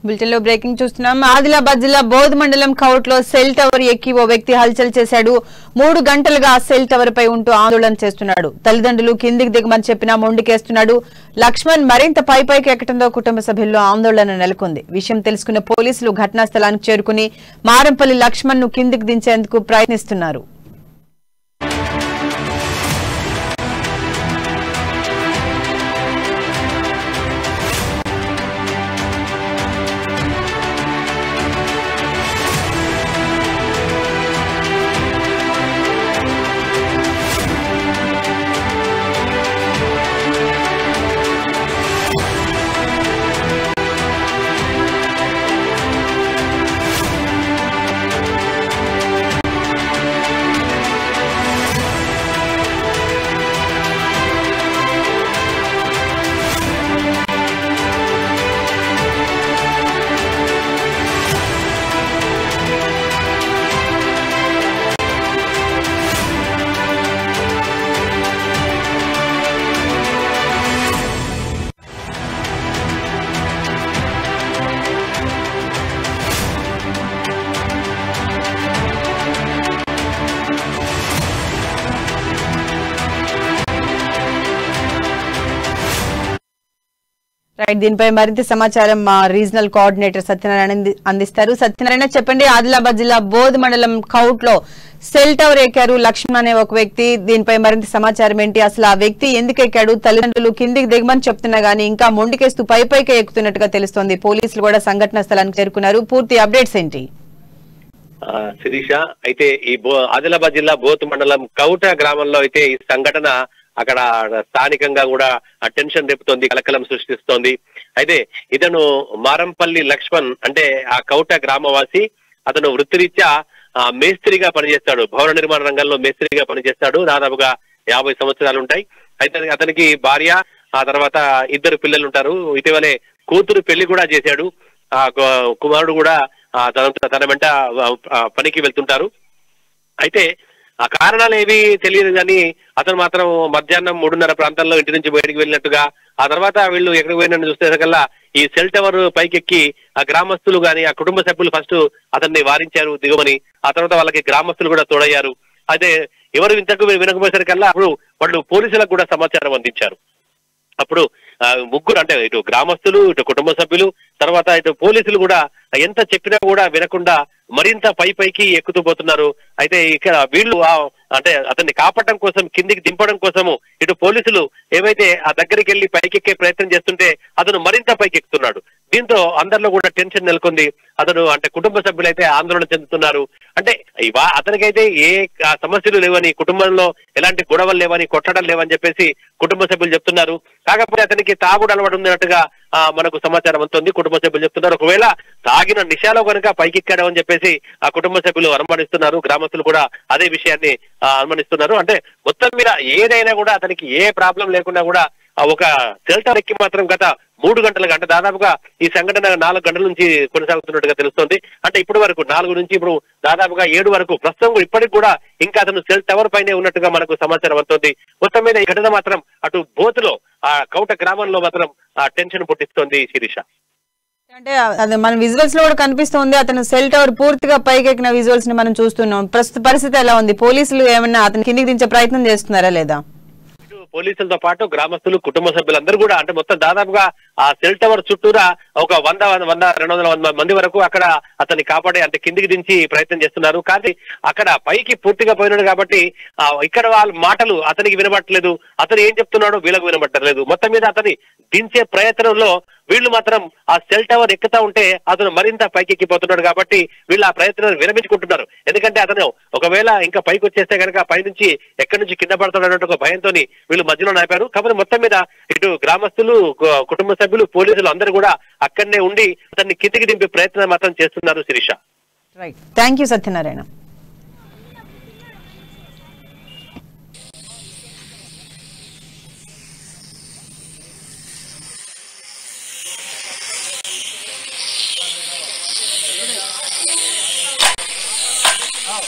Bulletin లో breaking చూస్తున్నాం. ఆదిలాబాద్ జిల్లా బోధ్ మండలం కౌట్ లో సెల్ టవర్ ఎక్కి ఓ వ్యక్తి హల్చల్ చేశాడు. 3 గంటలుగా సెల్ టవర్ పై ఉంటూ ఆందోళన చేస్తున్నాడు. తల్లిదండ్రులు కిందికి దిగమని చెప్పినా మొండికేస్తున్నాడు. లక్ష్మణ్ మరింత పైకి ఎక్కడంతో కుటుంబ సభ్యుల్లో ఆందోళన నెలకొంది. విషయం తెలుసుకున్న పోలీసులు ఘటనా స్థలానికి చేరుకుని మారంపల్లి లక్ష్మణ్ ను కిందికి దించేందుకు ప్రయత్నిస్తున్నారు. దీనిపై మరింత సమాచారం మా రీజనల్ కోఆర్డినేటర్ సత్యనారాయణ అందిస్తారు. సత్యనారాయణ, చెప్పండి. ఆదిలాబాద్ జిల్లా బోధ్ మండలం కౌట్ లో సెల్ టవర్ ఎక్కారు లక్ష్మణ్ అనే ఒక వ్యక్తి. దీనిపై మరింత సమాచారం ఏంటి? అసలు ఆ వ్యక్తి ఎందుకు ఎక్కాడు? తల్లిదండ్రులు కిందికి దిగమని చెప్తున్నా గానీ ఇంకా మొండికేస్తూ పైకి ఎక్కుతున్నట్టుగా తెలుస్తోంది. పోలీసులు కూడా సంఘటన స్థలానికి చేరుకున్నారు. పూర్తి అప్డేట్స్ ఏంటి? శిరీష, అయితే ఈ ఆదిలాబాద్ జిల్లా బోధ్ మండలం కౌట గ్రామంలో అయితే ఈ సంఘటన అక్కడ స్థానికంగా కూడా టెన్షన్ రేపుతోంది, కలకలం సృష్టిస్తోంది. అయితే ఇతను మారంపల్లి లక్ష్మణ్ అంటే ఆ కౌట గ్రామవాసి. అతను వృత్తిరీత్యా మేస్త్రిగా పనిచేస్తాడు. భవన నిర్మాణ రంగంలో మేస్త్రిగా పనిచేస్తాడు. దాదాపుగా 50 సంవత్సరాలు ఉంటాయి. అయితే అతనికి భార్య, ఆ తర్వాత 2 పిల్లలు ఉంటారు. ఇటీవలే కూతురు పెళ్లి కూడా చేశాడు. ఆ కుమారుడు కూడా తన వెంట పనికి వెళ్తుంటారు. అయితే ఆ కారణాలు ఏవి తెలియదు కానీ అతను మాత్రం మధ్యాహ్నం 3:30 ప్రాంతాల్లో ఇంటి నుంచి బయటకు వెళ్ళినట్టుగా, ఆ తర్వాత వీళ్ళు ఎక్కడికి పోయినట్టు చూసేసరికల్లా ఈ సెల్ టవర్ పైకెక్కి ఆ గ్రామస్తులు గాని ఆ కుటుంబ సభ్యులు ఫస్ట్ అతన్ని వారించారు దిగమని. ఆ తర్వాత వాళ్ళకి గ్రామస్తులు కూడా తోడయ్యారు. అయితే ఎవరు ఇంతకు వినకపోయేసరికల్లా అప్పుడు వాళ్ళు పోలీసులకు కూడా సమాచారం అందించారు. అప్పుడు ముగ్గురు అంటే ఇటు గ్రామస్తులు, ఇటు కుటుంబ సభ్యులు, తర్వాత ఇటు పోలీసులు కూడా ఎంత చెప్పినా కూడా వినకుండా మరింత పైకి ఎక్కుతూ పోతున్నారు. అయితే ఇక్కడ వీళ్ళు అంటే అతన్ని కాపాడటం కోసం, కిందికి దింపడం కోసము ఇటు పోలీసులు ఏవైతే ఆ దగ్గరికి వెళ్లి పైకెక్కే ప్రయత్నం చేస్తుంటే అతను మరింత పైకి ఎక్కుతున్నాడు. దీంతో అందరిలో కూడా టెన్షన్ నెలకొంది. అతను అంటే కుటుంబ సభ్యులైతే ఆందోళన చెందుతున్నారు. అంటే అతనికైతే ఏ సమస్యలు లేవని, కుటుంబంలో ఎలాంటి గొడవలు లేవని, కొట్టడం లేవని చెప్పేసి కుటుంబ సభ్యులు చెప్తున్నారు. కాకపోతే అతనికి తాగుడు అలవాటు ఉన్నట్టుగా మనకు సమాచారం అందుతుంది. కుటుంబ సభ్యులు చెప్తున్నారు. ఒకవేళ తాగిన నిశాలో కనుక పైకెక్కాడు అని చెప్పేసి ఆ కుటుంబ సభ్యులు అనుమానిస్తున్నారు. గ్రామస్తులు కూడా అదే విషయాన్ని అనుమానిస్తున్నారు. అంటే మొత్తం మీద ఏదైనా కూడా అతనికి ఏ ప్రాబ్లం లేకుండా కూడా ఒక సెల్ టవర్ ఎక్కి మాత్రం గత 3 గంటలుగా అంటే దాదాపుగా ఈ సంఘటన 4 గంటల నుంచి కొనసాగుతున్నట్టుగా తెలుస్తోంది. అంటే ఇప్పటి వరకు 4 నుంచి ఇప్పుడు దాదాపుగా 7 వరకు ప్రస్తుతం ఇప్పటికి కూడా ఇంకా అతను సెల్ టవర్ పైనే ఉన్నట్టుగా మనకు సమాచారం అందుతోంది. మొత్తం మీద ఈ ఘటన మాత్రం అటు బోత్లో ఆ కౌట గ్రామంలో మాత్రం టెన్షన్ పుట్టిస్తోంది శిరీష. అంటే అది మన విజువల్స్ లో కూడా కనిపిస్తుంది. అతను సెల్ టవర్ పూర్తిగా పైకెక్కిన విజువల్స్ ని మనం చూస్తున్నాం. ప్రస్తుత పరిస్థితి ఎలా ఉంది? పోలీసులు ఏమన్నా అతను కిందికి దించే ప్రయత్నం చేస్తున్నారా లేదా? పోలీసులతో పాటు గ్రామస్తులు, కుటుంబ సభ్యులందరూ కూడా అంటే మొత్తం దాదాపుగా ఆ సెల్ టవర్ చుట్టూరా ఒక 100-200 మంది వరకు అక్కడ అతన్ని కాపాడే అంటే కిందికి దించి ప్రయత్నం చేస్తున్నారు. కానీ అక్కడ పైకి పూర్తిగా పోయినాడు కాబట్టి ఇక్కడ వాళ్ళ మాటలు అతనికి వినబట్టలేదు. అతను ఏం చెప్తున్నాడో వీళ్ళకు వినబట్టలేదు. మొత్తం మీద అతని దించే ప్రయత్నంలో వీళ్ళు మాత్రం ఆ సెల్ టవర్ ఎక్కుతా ఉంటే అతను మరింత పైకెక్కిపోతున్నాడు కాబట్టి వీళ్ళు ఆ ప్రయత్నాన్ని విరమించుకుంటున్నారు. ఎందుకంటే అతను ఒకవేళ ఇంకా పైకి వచ్చేస్తే కనుక పైనుంచి ఎక్కడి నుంచి కింద పడతాడన్నట్టు ఒక భయంతో వీళ్ళు మధ్యలో నాపారు. కాబట్టి మొత్తం మీద ఇటు గ్రామస్తులు, కుటుంబ సభ్యులు, పోలీసులు అందరూ కూడా అక్కడనే ఉండి అతన్ని కిందికి దింపే ప్రయత్నం మాత్రం చేస్తున్నారు Shirisha. Right, thank you Satyanarayana. Oh.